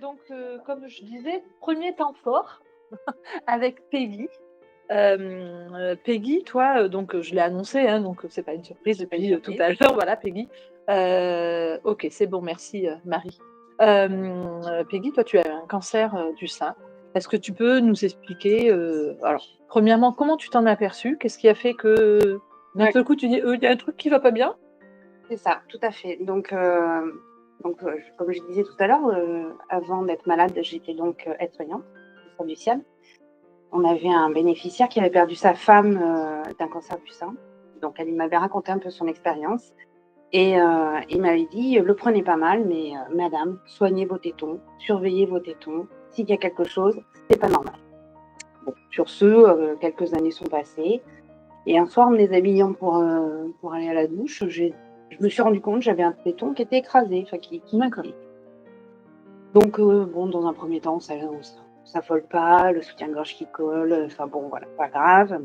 Donc, comme je disais, premier temps fort avec Peggy. Peggy, toi, donc je l'ai annoncé, hein, donc c'est pas une surprise depuis tout à l'heure, voilà, Peggy. Ok, c'est bon, merci Marie. Peggy, toi, tu as un cancer du sein. Est-ce que tu peux nous expliquer, alors, premièrement, comment tu t'en as aperçu? Qu'est-ce qui a fait que d'un seul coup tu dis, il y a un truc qui va pas bien? C'est ça, tout à fait. Donc, comme je disais tout à l'heure, avant d'être malade, j'étais donc aide-soignante au centre du SIAL. On avait un bénéficiaire qui avait perdu sa femme d'un cancer du sein. Donc, elle m'avait raconté un peu son expérience. Et il m'avait dit, le prenez pas mal, mais madame, soignez vos tétons, surveillez vos tétons. S'il y a quelque chose, c'est pas normal. Bon, sur ce, quelques années sont passées. Et un soir, en me déshabillant pour aller à la douche, je me suis rendu compte que j'avais un téton qui était écrasé. D'accord. Donc, bon, dans un premier temps, on s'affole pas, le soutien-gorge qui colle, enfin bon, voilà, pas grave.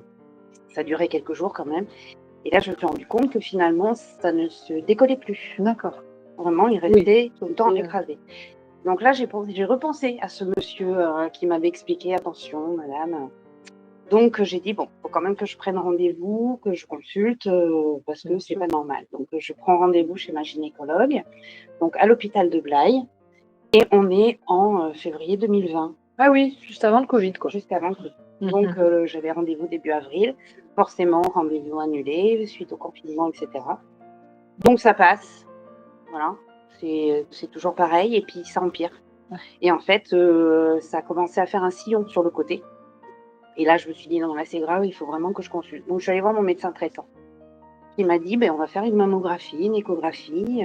Ça a duré quelques jours quand même. Et là, je me suis rendu compte que finalement, ça ne se décollait plus. D'accord. Vraiment, il restait tout le temps écrasé. Donc là, j'ai repensé à ce monsieur qui m'avait expliqué, attention, madame. Donc j'ai dit, bon, faut quand même que je prenne rendez-vous, que je consulte, parce que c'est pas normal. Donc je prends rendez-vous chez ma gynécologue, donc à l'hôpital de Blaye, et on est en février 2020. Ah oui, juste avant le Covid, quoi. Juste avant le Covid. Donc j'avais rendez-vous début avril, forcément rendez-vous annulé suite au confinement, etc. Donc ça passe, voilà, c'est toujours pareil, et puis ça empire. Et en fait, ça a commencé à faire un sillon sur le côté. Et là, je me suis dit, non, là, c'est grave, il faut vraiment que je consulte. Donc, je suis allée voir mon médecin traitant. Il m'a dit, on va faire une mammographie, une échographie.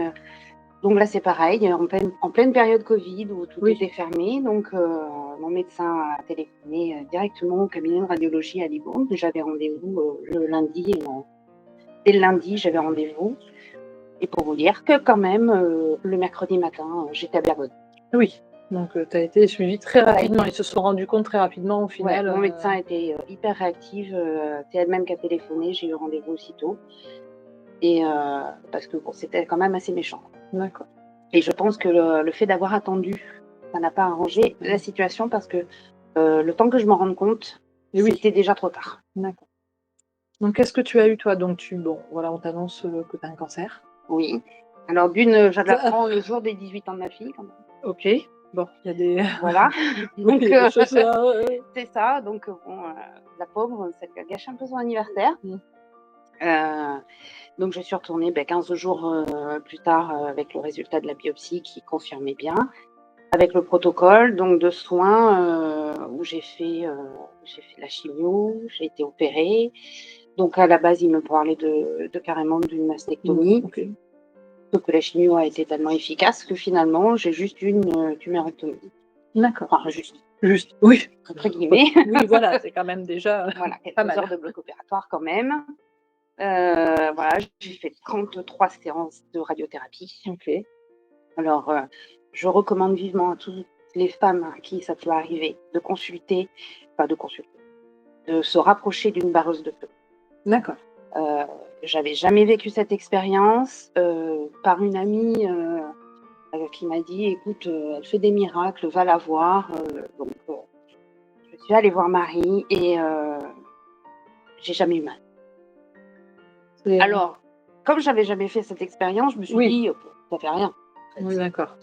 Donc là, c'est pareil, en pleine période Covid où tout était fermé. Donc, mon médecin a téléphoné directement au cabinet de radiologie à Libourne. J'avais rendez-vous le lundi. Dès le lundi, j'avais rendez-vous. Et pour vous dire que quand même, le mercredi matin, j'étais à Bergone. Oui. Donc, tu as été suivie très rapidement. Ils se sont rendus compte très rapidement au final. Ouais, mon médecin était hyper réactive. C'est elle-même qui a téléphoné. J'ai eu rendez-vous aussitôt. Et parce que bon, c'était quand même assez méchant. D'accord. Et je pense que le fait d'avoir attendu, ça n'a pas arrangé la situation parce que le temps que je m'en rende compte, c'était déjà trop tard. D'accord. Donc, qu'est-ce que tu as eu, toi? Donc, voilà, on t'annonce que tu as un cancer. Oui. Alors, je l'apprends le jour des 18 ans de ma fille, quand même. Ok. Bon, il y a des. Voilà. Donc, c'est ça. Donc, bon, la pauvre, ça lui a gâché un peu son anniversaire. Donc, je suis retournée 15 jours plus tard avec le résultat de la biopsie qui confirmait bien, avec le protocole donc de soins où j'ai fait la chimio, j'ai été opérée. Donc, à la base, ils me parlaient de carrément d'une mastectomie. Okay. Sauf que la chimio a été tellement efficace que finalement, j'ai juste eu une tumérectomie. D'accord. Enfin, juste, oui. Entre guillemets. Oui, voilà, c'est quand même déjà voilà, quelques pas mal. heures de bloc opératoire quand même. Voilà, j'ai fait 33 séances de radiothérapie. Ok. Alors, je recommande vivement à toutes les femmes à qui ça peut arriver de se rapprocher d'une barreuse de feu. D'accord. J'avais jamais vécu cette expérience par une amie qui m'a dit, écoute, elle fait des miracles, va la voir. Donc, je suis allée voir Marie et j'ai jamais eu mal. Alors, comme j'avais jamais fait cette expérience, je me suis dit, ça fait rien. Oui, d'accord.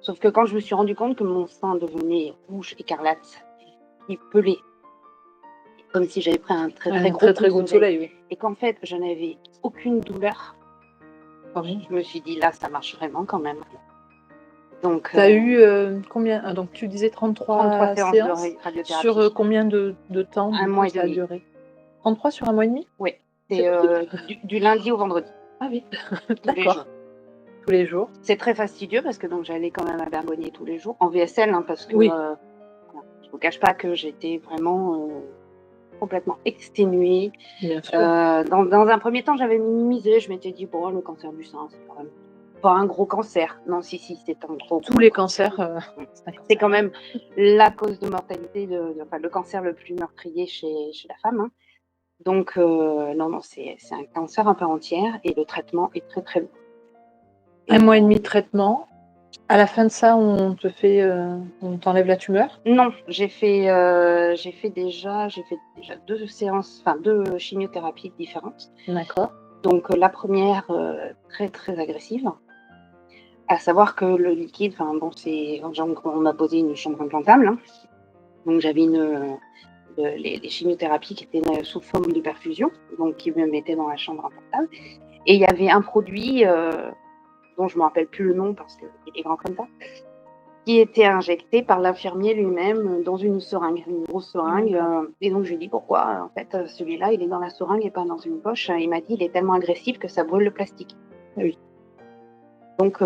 Sauf que quand je me suis rendu compte que mon sein devenait rouge, écarlate, il pelait, comme si j'avais pris un très gros coup de soleil, oui. Et qu'en fait, je n'avais aucune douleur, je me suis dit, là, ça marche vraiment quand même. Donc, tu as eu combien? Donc, tu disais 33 séances de radiothérapie. Sur combien de temps? Un mois et demi. Ça a duré 33 sur un mois et demi? Oui, c'est du lundi au vendredi. Ah oui, d'accord. Tous les jours. C'est très fastidieux parce que donc j'allais quand même à Bergonier tous les jours, en VSL, hein, parce que je ne vous cache pas que j'étais vraiment complètement exténuée. Bien sûr. Dans un premier temps, j'avais minimisé, je m'étais dit, bon, le cancer du sein, c'est quand même pas un gros cancer. Non, si, c'est un gros. Tous les cancers. C'est quand même la cause de mortalité, le cancer le plus meurtrier chez la femme. Hein. Donc, non, c'est un cancer à part entière et le traitement est très, très long. Un mois et demi de traitement. À la fin de ça, on t'enlève la tumeur? Non, j'ai fait déjà 2 séances, enfin 2 chimiothérapies différentes. D'accord. Donc, la première, très, très agressive. À savoir que le liquide, enfin bon, on m'a posé une chambre implantable, hein. Donc j'avais les chimiothérapies qui étaient sous forme de perfusion, donc qui me mettaient dans la chambre implantable. Et il y avait un produit dont je me rappelle plus le nom parce qu'il est grand comme ça, qui était injecté par l'infirmier lui-même dans une seringue, une grosse seringue. Et donc je lui ai dit pourquoi, en fait, celui-là, il est dans la seringue et pas dans une poche. Il m'a dit, il est tellement agressif que ça brûle le plastique. Oui. Donc,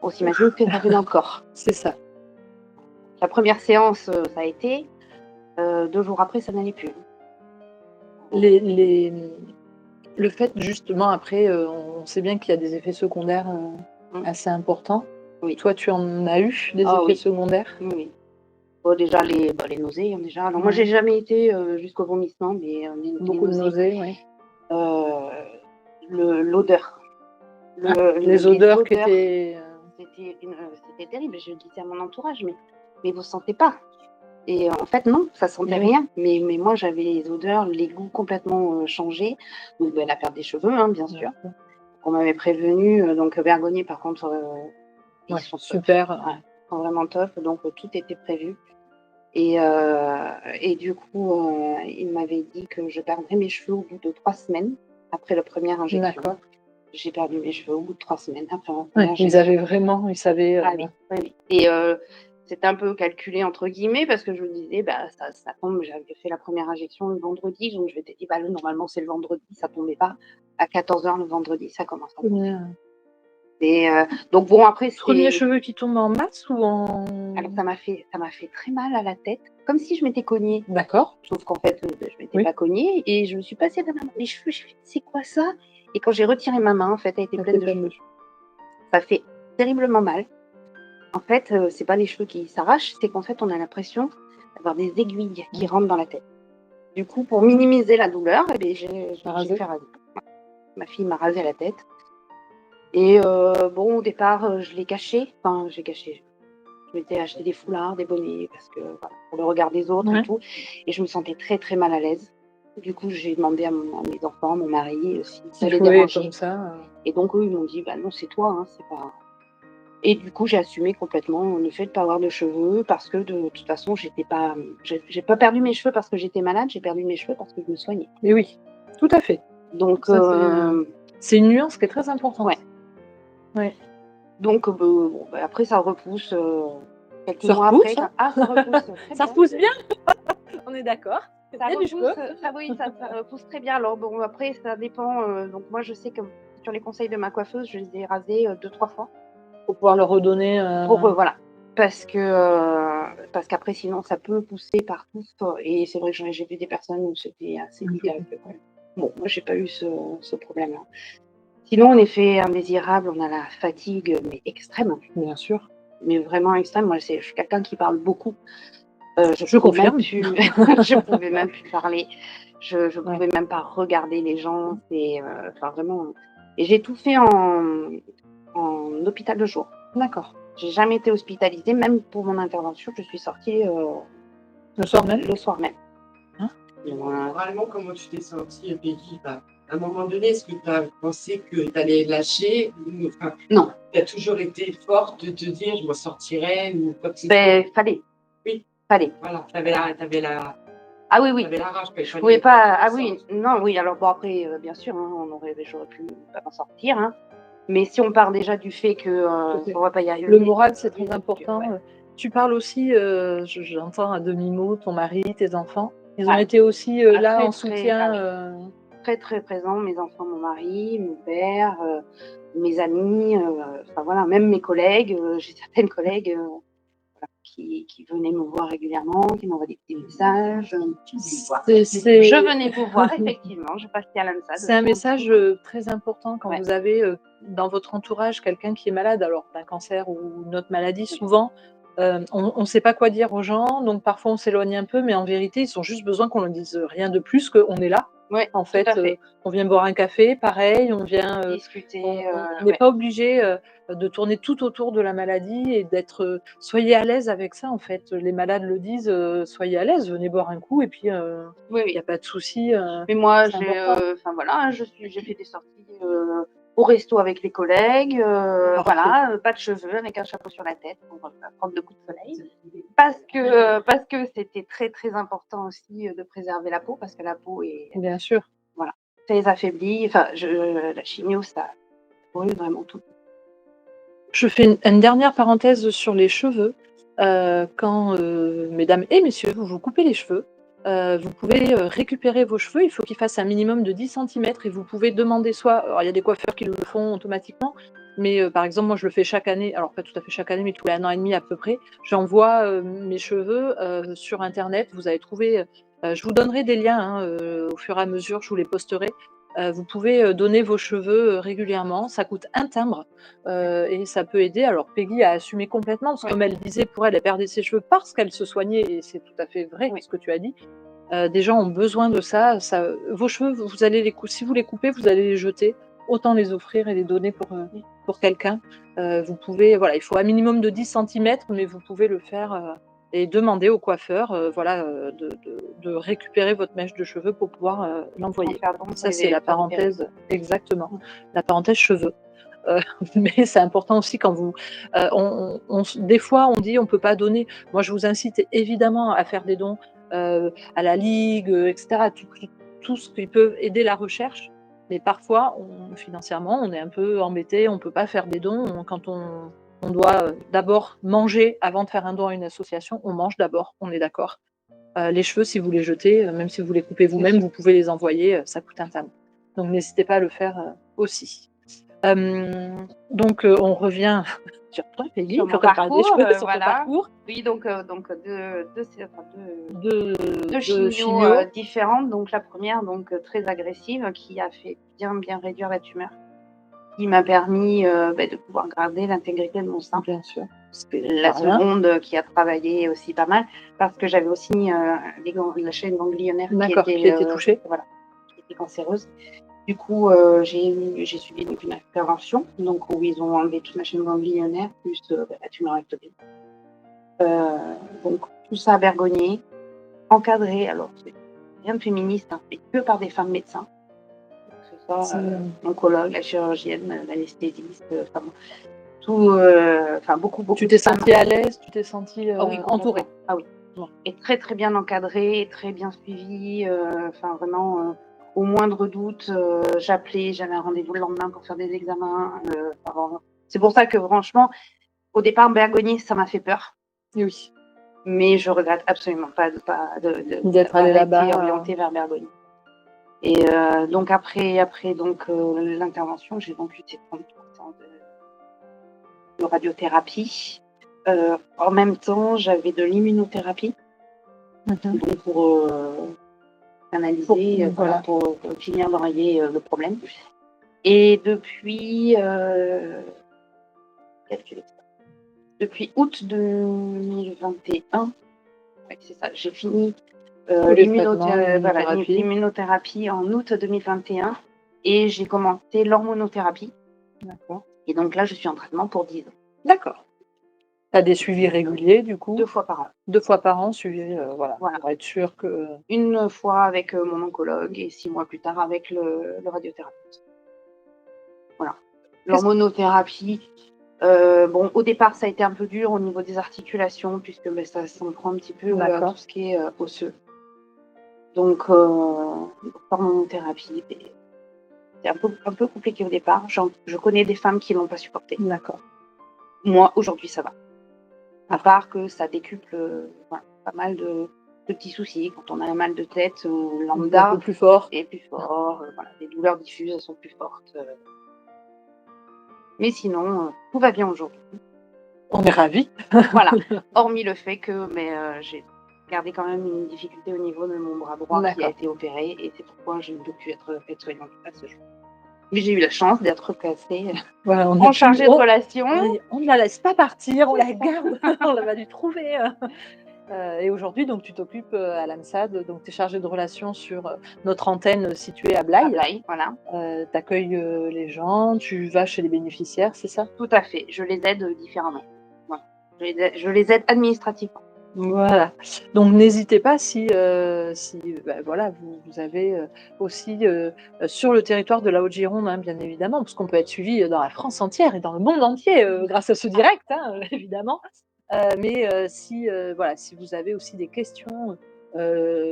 on s'imagine que ça fait dans le corps. C'est ça. La première séance, ça a été. 2 jours après, ça n'allait plus. Le fait justement après, on sait bien qu'il y a des effets secondaires assez importants. Oui. Toi, tu en as eu des Ah effets oui. secondaires? Oui. Bon, déjà les nausées, hein, déjà. Alors moi, j'ai jamais été jusqu'au vomissement, mais Beaucoup de nausées, oui. L'odeur. Les odeurs qui étaient... C'était terrible. Je disais à mon entourage, mais vous sentez pas? Et en fait, non, ça sentait rien. Mais moi, j'avais les odeurs, les goûts complètement changés. Donc, la perte des cheveux, hein, bien sûr. On m'avait prévenu. Donc, Bergonier, par contre, ils sont super. Ouais, ils sont vraiment top. Donc, tout était prévu. Et du coup, il m'avait dit que je perdrais mes cheveux au bout de 3 semaines après la première injection. D'accord. J'ai perdu mes cheveux au bout de 3 semaines après la première injection. Ils avaient vraiment, ils savaient. Ah oui, oui. Et c'était un peu calculé entre guillemets parce que je me disais, ça tombe. J'avais fait la première injection le vendredi, donc je m'étais dit, normalement c'est le vendredi, ça tombait pas. À 14h le vendredi, ça commence à tomber. Et donc bon, après c'est. Premier cheveux qui tombent en masse ou en. Alors ça m'a fait très mal à la tête, comme si je m'étais cognée. D'accord. Sauf qu'en fait, je m'étais pas cognée et je me suis passée la main dans les cheveux. J'ai fait, c'est quoi ça? Et quand j'ai retiré ma main, en fait, elle était pleine de cheveux. Ça fait terriblement mal. En fait, c'est pas les cheveux qui s'arrachent, c'est qu'en fait, on a l'impression d'avoir des aiguilles qui rentrent dans la tête. Du coup, pour minimiser la douleur, j'ai fait raser. Ma fille m'a rasé la tête. Et bon, au départ, je l'ai caché. Enfin, j'ai caché. Je m'étais acheté des foulards, des bonnets, parce que pour le regard des autres et tout. Et je me sentais très, très mal à l'aise. Du coup, j'ai demandé à mes enfants, mon mari, si allait déranger. Comme ça. Et donc, eux, ils m'ont dit, non, c'est toi, hein, c'est pas... Et du coup, j'ai assumé complètement le fait de ne pas avoir de cheveux parce que de toute façon, j'ai pas perdu mes cheveux parce que j'étais malade, j'ai perdu mes cheveux parce que je me soignais. Et oui, tout à fait. Donc, c'est une nuance qui est très importante. Ouais. Donc, après, ça repousse quelques mois après. Ah, ça repousse très ça repousse bien. On est d'accord. Ça repousse très bien. Alors, bon, après, ça dépend. Donc, moi, je sais que sur les conseils de ma coiffeuse, je les ai rasés 2-3 fois. Pour pouvoir leur redonner. Voilà. Parce qu'après, sinon, ça peut pousser partout. Et c'est vrai que j'ai vu des personnes où c'était assez délicat. Bon, moi, j'ai pas eu ce problème-là. Sinon, en effet indésirable, on a la fatigue, mais extrême. Bien sûr. Mais vraiment extrême. Moi, je suis quelqu'un qui parle beaucoup. Je confirme. Je pouvais même plus parler. Je pouvais même pas regarder les gens. Enfin, vraiment. Et j'ai tout fait en hôpital de jour. D'accord. J'ai jamais été hospitalisée, même pour mon intervention. Je suis sortie le soir même. Le soir même. Hein? Moralement, comment tu t'es sentie, Peggy? À un moment donné, est-ce que tu as pensé que tu allais lâcher? Non. Tu as toujours été forte de te dire je m'en sortirai ou quoi que ce soit? Fallait. Oui. Fallait. Voilà, t'avais la. Ah oui, oui. T'avais la rage. Je pouvais pas. Ah oui, non, oui. Alors bon, après, bien sûr, hein, j'aurais pu pas m'en sortir. Hein. Mais si on part déjà du fait que on va pas y arriver. Le moral, c'est très important. Ouais. Tu parles aussi, j'entends à demi-mot, ton mari, tes enfants. Ils ont été aussi là en soutien. Très, très présents. Mes enfants, mon mari, mon père, mes amis. Enfin voilà, même mes collègues. J'ai certaines collègues qui venaient me voir régulièrement, qui m'envoient des petits messages. Je venais vous voir, effectivement. Je passais à l'ANSA. C'est un message très important quand vous avez dans votre entourage quelqu'un qui est malade, alors d'un cancer ou une autre maladie, souvent, on ne sait pas quoi dire aux gens, donc parfois on s'éloigne un peu, mais en vérité, ils ont juste besoin qu'on ne dise rien de plus qu'on est là. Ouais, En tout fait, à fait. on vient boire un café, pareil, on vient, Discuter, on n'est ouais. pas obligé, de tourner tout autour de la maladie et d'être, soyez à l'aise avec ça, en fait. Les malades le disent, soyez à l'aise, venez boire un coup et puis, Oui, il y oui. a pas de souci, Mais moi, c'est important. enfin voilà, hein, j'ai fait des sorties au resto avec les collègues, Parfait. voilà, pas de cheveux, avec un chapeau sur la tête pour prendre 2 coups de soleil. Parce que c'était très, très important aussi de préserver la peau, parce que la peau est Bien sûr. très affaiblie. Enfin, la chimio, ça brûle vraiment tout. Je fais une dernière parenthèse sur les cheveux. Quand, mesdames et messieurs, vous vous coupez les cheveux, vous pouvez, récupérer vos cheveux. Il faut qu'ils fassent un minimum de 10 centimètres et vous pouvez demander soit alors il y a des coiffeurs qui le font automatiquement, mais par exemple, moi je le fais chaque année, alors pas tout à fait chaque année, mais tous les 1 an et demi à peu près. J'envoie, mes cheveux, sur internet. Vous allez trouver, je vous donnerai des liens, hein, au fur et à mesure, je vous les posterai. Vous pouvez, donner vos cheveux, régulièrement. Ça coûte un timbre. Et ça peut aider. Alors Peggy a assumé complètement, parce que Ouais. comme elle disait, pour elle, elle perdait ses cheveux parce qu'elle se soignait et c'est tout à fait vrai Oui. ce que tu as dit. Des gens ont besoin de ça. Vos cheveux, vous allez si vous les coupez, vous allez les jeter. Autant les offrir et les donner pour quelqu'un. Vous pouvez, voilà, il faut un minimum de 10 centimètres, mais vous pouvez le faire et demander au coiffeur, voilà, de récupérer votre mèche de cheveux pour pouvoir En l'envoyer. faire don Ça, et c'est la pour opérer. parenthèse, exactement, la parenthèse cheveux. Heu, mais c'est important aussi quand vous, des fois on dit: «On peut pas donner». Moi je vous incite évidemment à faire des dons, à la ligue, et cetera, tout ce qui peut aider la recherche. Mais parfois financièrement, on est un peu embêté, on peut pas faire des dons. Quand on doit, d'abord manger avant de faire un don à une association, on mange d'abord, on est d'accord? Les cheveux, si vous les jetez, même si vous les coupez vous-même, sûr. vous pouvez les envoyer, ça coûte un timbre. Donc n'hésitez pas à le faire, aussi. Donc on revient sur toi, Peggy, Sur quand mon on parle des parcours, cheveux, sur ton voilà. parcours Oui, donc 2 c'est enfin 2 de 2 de chimios, chimio. différentes. Donc la première, donc très agressive, qui a fait bien réduire la tumeur, qui m'a permis, de pouvoir garder l'intégrité de mon sein. Bien sûr, c'est La pas rien. seconde, qui a travaillé aussi pas mal, parce que j'avais aussi, la chaîne ganglionnaire D'accord, qui était touchée. voilà, qui était cancéreuse. Du coup, j'ai suivi donc une intervention, donc où ils ont enlevé toute ma chaîne ganglionnaire plus, la tumeur ectopique. Donc tout ça à Bergonié, encadré. Alors c'est rien de féministe, hein, c'est que par des femmes médecins, que ce soit, l'oncologue, la chirurgienne, l'anesthésiste, enfin bon, tout, enfin beaucoup Tu de t'es femmes. sentie à l'aise? Tu t'es sentie, Ah oui, entourée? complètement. Ah oui. Bon. Et très, très bien encadré, très bien suivi, enfin vraiment, au moindre doute, j'appelais, j'avais un rendez-vous le lendemain pour faire des examens, enfin vraiment. C'est pour ça que franchement, au départ, Bergonié, ça m'a fait peur, Oui, mais je regrette absolument pas d'être allée d'avoir été là-bas, orientée vers Bergonié. Et donc après donc l'intervention, j'ai donc eu ces 33 séances de radiothérapie. En même temps, j'avais de l'immunothérapie, donc pour canaliser, voilà, pour finir d'enrayer le problème. Et depuis, depuis août 2021, ouais, c'est ça, j'ai fini tous les traitements, l'immunothérapie. l'immunothérapie en août 2021 et j'ai commencé l'hormonothérapie. D'accord. Et donc là, je suis en traitement pour 10 ans. D'accord. Tu as des suivis réguliers du coup? 2 fois par an. 2 fois par an, suivis, voilà, Voilà. pour être sûr que Une fois avec mon oncologue et 6 mois plus tard avec le radiothérapeute. Voilà. L'hormonothérapie, bon, au départ, ça a été un peu dur au niveau des articulations, puisque ça s'en prend un petit peu à tout ce qui est osseux. Donc, l'hormonothérapie, c'est un peu compliqué au départ. Je connais des femmes qui ne l'ont pas supporté. D'accord. Moi, aujourd'hui, ça va. À part que ça décuple voilà, pas mal de petits soucis. Quand on a un mal de tête lambda, un peu plus fort. et plus fort. Voilà, les douleurs diffuses, elles sont plus fortes. Mais sinon, tout va bien aujourd'hui. On est ravis. Voilà. Hormis le fait que j'ai gardé quand même une difficulté au niveau de mon bras droit qui a été opéré. Et c'est pourquoi je ne peux plus être aide-soignante à ce jour. Mais j'ai eu la chance d'être placée Voilà, en chargée de relation. On ne la laisse pas partir, on la garde. On va lui trouver Et aujourd'hui, donc, tu t'occupes à l'AMSAD, donc tu es chargée de relations sur notre antenne située à Blaye. Voilà. Tu accueilles les gens, tu vas chez les bénéficiaires, c'est ça? Tout à fait. Je les aide différemment. Voilà. Je les aide administrativement. Voilà. Donc n'hésitez pas si voilà, vous avez aussi sur le territoire de la Haute-Gironde, hein, bien évidemment, parce qu'on peut être suivi dans la France entière et dans le monde entier grâce à ce direct, hein, évidemment. Mais si voilà, si vous avez aussi des questions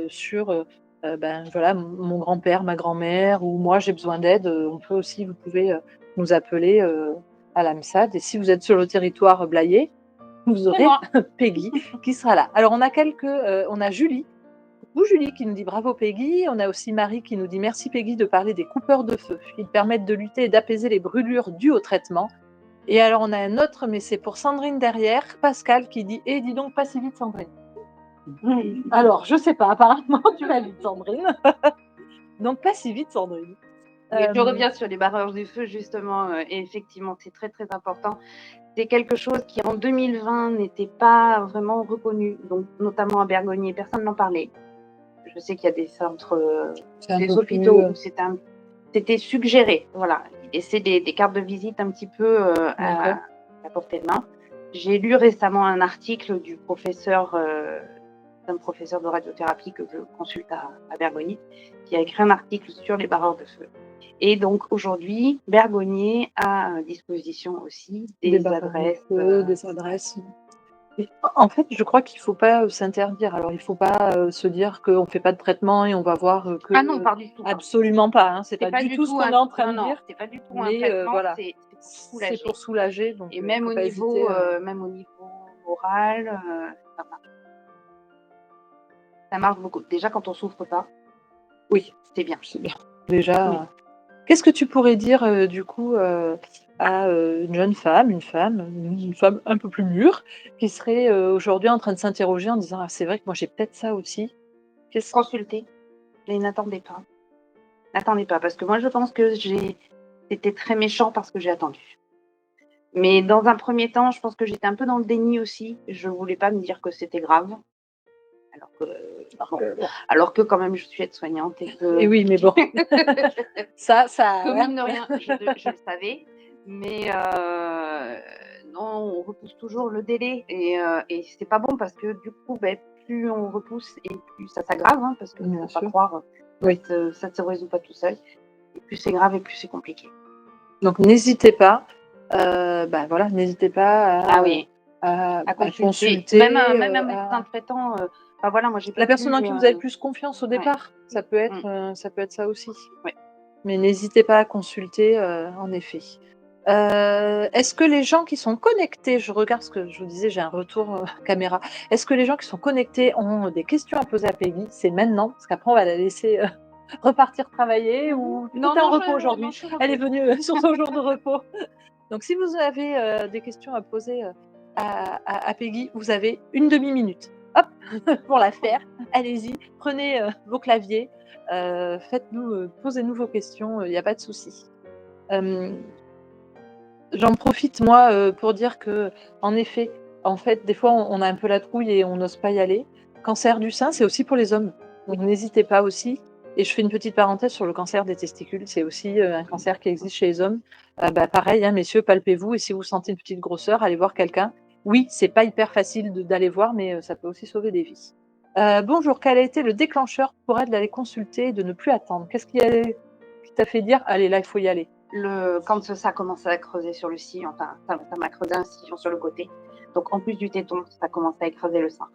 sur voilà, mon grand-père, ma grand-mère ou moi j'ai besoin d'aide, vous pouvez nous appeler à l'AMSAD. Et si vous êtes sur le territoire blayais, vous aurez Peggy qui sera là. Alors on a Julie. Coucou Julie qui nous dit bravo Peggy. On a aussi Marie qui nous dit merci Peggy de parler des coupeurs de feu. Ils permettent de lutter et d'apaiser les brûlures dues au traitement. Et alors on a un autre, mais c'est pour Sandrine derrière, Pascal qui dit dis donc pas si vite Sandrine. Alors je sais pas, apparemment tu vas vite Sandrine. Donc pas si vite Sandrine. Je reviens sur les barreurs du feu justement, et effectivement c'est très très important. C'est quelque chose qui en 2020 n'était pas vraiment reconnu, donc notamment à Bergonié, personne n'en parlait. Je sais qu'il y a des centres, des hôpitaux où c'était suggéré, voilà. Et c'est des cartes de visite un petit peu à portée de main. J'ai lu récemment un article du professeur, d'un professeur de radiothérapie que je consulte à Bergonié, qui a écrit un article sur les barreurs de feu. Et donc aujourd'hui, Bergonié a à disposition aussi des adresses. Des adresses. En fait, je crois qu'il ne faut pas s'interdire. Alors, il ne faut pas se dire qu'on ne fait pas de traitement et on va voir que. Ah non, pas du tout. Absolument pas. Hein. C'est pas du tout ce qu'on est en train de dire. Non, c'est pas du tout un traitement. Voilà. C'est pour soulager. Donc, et même au niveau moral, ça marche. Ça marche beaucoup. Déjà, quand on souffre pas. Oui, c'est bien. C'est bien. Déjà. Oui. Qu'est-ce que tu pourrais dire du coup à une jeune femme, une femme un peu plus mûre, qui serait aujourd'hui en train de s'interroger en disant c'est vrai que moi j'ai peut-être ça aussi. Consulter, et n'attendez pas. N'attendez pas, parce que moi je pense que c'était très méchant parce que j'ai attendu. Mais dans un premier temps, je pense que j'étais un peu dans le déni aussi. Je voulais pas me dire que c'était grave. Alors que quand même je suis aide-soignante et que. Et oui, mais bon. ça. Mine de rien, je le savais. Mais non, on repousse toujours le délai. Et c'est pas bon parce que du coup, plus on repousse et plus ça s'aggrave. Hein, parce que ne faut pas croire, ça ne se résout pas tout seul. Et plus c'est grave et plus c'est compliqué. Donc n'hésitez pas. Voilà, n'hésitez pas à consulter. Même un médecin traitant. Voilà, moi, j'ai la personne en qui vous avez plus confiance au départ, ça peut être ça aussi. Ouais. Mais n'hésitez pas à consulter, en effet. Est-ce que les gens qui sont connectés, je regarde ce que je vous disais, j'ai un retour caméra. Est-ce que les gens qui sont connectés ont des questions à poser à Peggy? C'est maintenant, parce qu'après on va la laisser repartir travailler ou tout est en repos aujourd'hui. Elle est venue sur son jour de repos. Donc si vous avez des questions à poser à Peggy, vous avez une demi-minute. Hop, pour la faire. Allez-y, prenez vos claviers, posez-nous vos questions, il n'y a pas de souci. J'en profite moi pour dire que, en effet, des fois on a un peu la trouille et on n'ose pas y aller. Cancer du sein, c'est aussi pour les hommes, donc n'hésitez pas aussi. Et je fais une petite parenthèse sur le cancer des testicules, c'est aussi un cancer qui existe chez les hommes. Pareil, hein, messieurs, palpez-vous et si vous sentez une petite grosseur, allez voir quelqu'un. Oui, c'est pas hyper facile d'aller voir, mais ça peut aussi sauver des vies. Bonjour, quel a été le déclencheur pour elle d'aller consulter et de ne plus attendre? Qu'est-ce qui t'a fait dire, allez, là, il faut y aller? Quand ça commençait à creuser sur le sillon, ça m'a creusé un sillon sur le côté. Donc, en plus du téton, ça commençait à écraser le sein.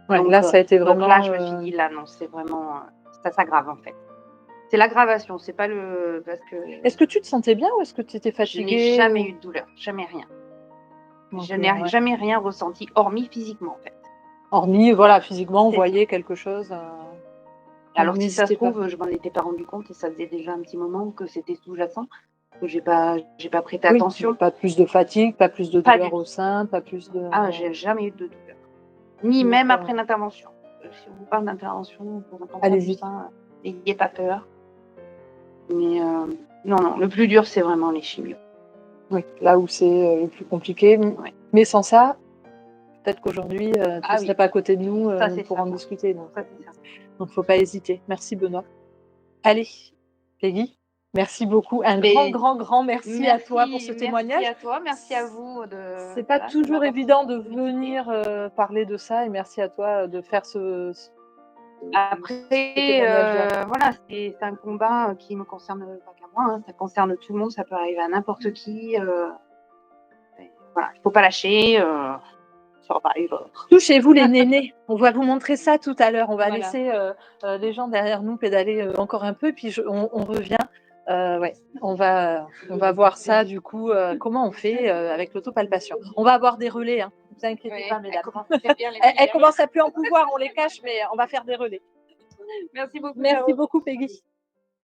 Ouais, donc, là, ça a été vraiment... Donc là, je me suis dit, là, non, c'est vraiment... Ça s'aggrave, en fait. C'est l'aggravation, c'est pas le... Parce que... Est-ce que tu te sentais bien ou est-ce que tu étais fatiguée? Je n'ai jamais eu de douleur, jamais rien. Je n'ai jamais rien ressenti, hormis physiquement, en fait. Hormis, voilà, physiquement, on voyait quelque chose. Alors, si ça se trouve, je m'en étais pas rendu compte et ça faisait déjà un petit moment que c'était sous-jacent, que j'ai pas prêté attention. Pas plus de fatigue, pas plus de douleur au sein, pas plus de... Ah, j'ai jamais eu de douleur. Ni donc, même après l'intervention. Si on vous parle d'intervention pour un cancer du sein, n'ayez pas peur. Mais non, le plus dur, c'est vraiment les chimios. Oui, là où c'est le plus compliqué. Ouais. Mais sans ça, peut-être qu'aujourd'hui, tu ne Ah serais oui. pas à côté de nous Ça, c'est pour ça, en quoi. discuter. Donc, Ça, c'est ça. il ne faut pas hésiter. Merci, Benoît. Allez, Peggy, merci beaucoup. Un Mais grand merci à toi pour ce merci témoignage. à toi, merci à vous de C'est pas voilà, de toujours m'avoir évident de sollicité. venir parler de ça et merci à toi de faire ce Après, témoignage-là. voilà, c'est un combat qui me concerne pas qu'à moi, hein, ça concerne tout le monde, ça peut arriver à n'importe qui. Voilà, il faut pas lâcher. Survivor. Touchez-vous les nénés. On va vous montrer ça tout à l'heure. On va Voilà. laisser les gens derrière nous pédaler encore un peu, puis on revient. Ouais, on va voir ça du coup. Comment on fait avec l'autopalpation? On va avoir des relais. Hein. Ne vous inquiétez Ouais, pas, mesdames. elle Elle commence à plus en pouvoir. On les cache, mais on va faire des relais. Merci beaucoup. Merci Caro. beaucoup, Peggy.